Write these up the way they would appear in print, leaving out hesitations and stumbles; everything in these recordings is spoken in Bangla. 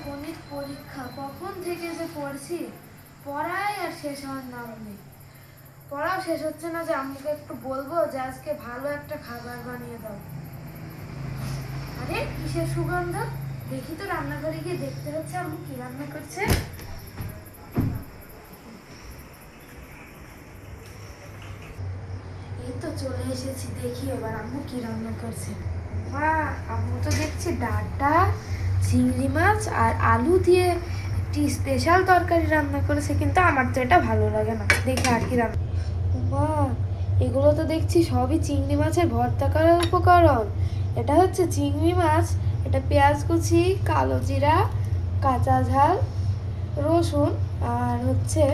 গণিত পরীক্ষা কখন থেকে যে পড়ছি, পড়াই আর শেষ হওয়ার নাম নেই। পড়াও শেষ হচ্ছে না যে আম্মুকে একটু বলবো যে আজকে ভালো একটা খাবার বানিয়ে দাও। আরে কিসের সুগন্ধ, দেখি তো রান্নাঘরে গিয়ে দেখতে হচ্ছে আম্মু কি রান্না করছে। এই তো চলে এসেছি, দেখি এবার আম্মু কি রান্না করছে। মা, আম্মু তো দেখছি ডাঁটা, চিংড়ি মাছ আর আলু দিয়ে একটি স্পেশাল তরকারি রান্না করেছে, কিন্তু আমার তো এটা ভালো লাগে না। দেখি আর কি রান্না। মা, এগুলো তো দেখছি সবই চিংড়ি মাছের ভর্তা করার উপকরণ। এটা হচ্ছে চিংড়ি মাছ, এটা পেঁয়াজ কুচি, কালো জিরা, কাঁচা ঝাল, রসুন আর হচ্ছে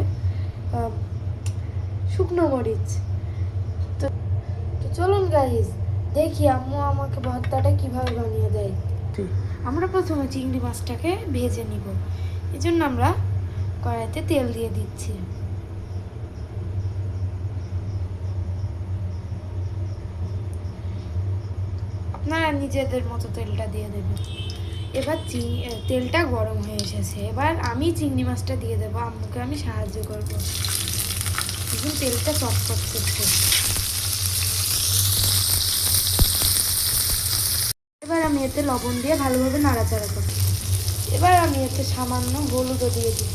শুকনো মরিচ। তো তো চলুন গাইস, দেখি আম্মু আমাকে ভর্তাটা কিভাবে বানিয়ে দেয়। আমরা প্রথমে চিংড়ি মাছটাকে ভেজে নিব, এই জন্য আমরা কড়াইতে তেল দিয়ে দিচ্ছি। আপনারা নিজেদের মতো তেলটা দিয়ে দেবেন। এবার তেলটা গরম হয়ে এসেছে, এবার আমি চিংড়ি মাছটা দিয়ে দেবো। আম্মুকে আমি সাহায্য করবো। এখন তেলটা চটপট করছে। এবার আমি এতে লবণ দিয়ে ভালোভাবে নাড়াচাড়া করছি। এবার আমি এতে সামান্য হলুদও দিয়ে দিচ্ছি।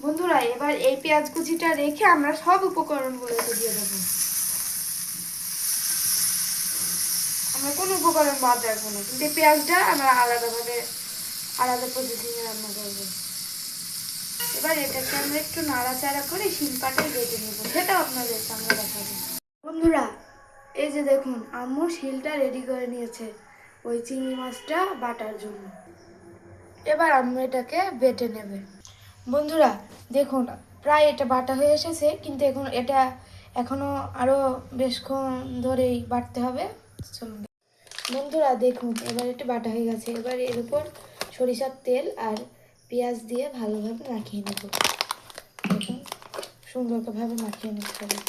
বন্ধুরা, এবার এই পেঁয়াজ কুচিটা রেখে আমরা সব উপকরণগুলো দিয়ে দেবো। আমরা কোনো উপকরণ বাদ রাখবো না, কিন্তু এই পেঁয়াজটা আমরা আলাদা প্রসেসিংয়ে রান্না করবো। এবার এটাকে আমরা একটু নাড়াচাড়া করে শিলপাটায় বেটে নেব, সেটা আপনাদের সামনে দেখাবো। বন্ধুরা, এই যে দেখুন আম্মু শিলটা রেডি করে নিয়েছে ওই চিংড়ি মাছটা বাটার জন্য। এবার আম্মু এটাকে বেটে নেবে। বন্ধুরা দেখুন, প্রায় এটা বাটা হয়ে এসেছে, কিন্তু এটা এখনো আরো বেশক্ষণ ধরেই বাটতে হবে। চলুন বন্ধুরা, দেখুন এবার এটা বাটা হয়ে গেছে। এবার এর উপর সরিষার তেল আর পেঁয়াজ দিয়ে ভালোভাবে মাখিয়ে নেব। দেখুন সুন্দরভাবে মাখিয়ে নিতে হবে।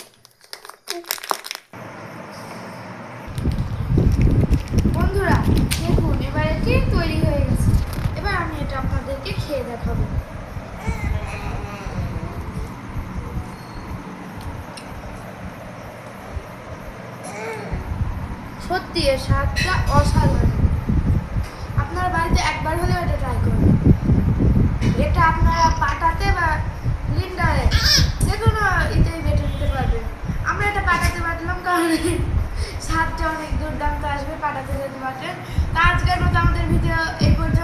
বন্ধুরা দেখুন, এবার এটি তৈরি হয়ে গেছে। এবার আমি এটা আপনাদেরকে খেয়ে দেখাবো। সত্যি এর স্বাদটা অসাধারণ। আপনার বাড়িতে একবার হলেও এটা ট্রাই করবেন। এটা আপনারা পাটাতে বা ব্লেন্ডারে যে কোনো এতেই বেটে নিতে পারবেন। আমরা এটা পাটাতে বাটলাম কারণ স্বাদটা অনেক দুর্দান্ত আসবে পাটাতে যদি বাটেন। তা আজকের মতো আমাদের ভিডিও এই পর্যন্ত।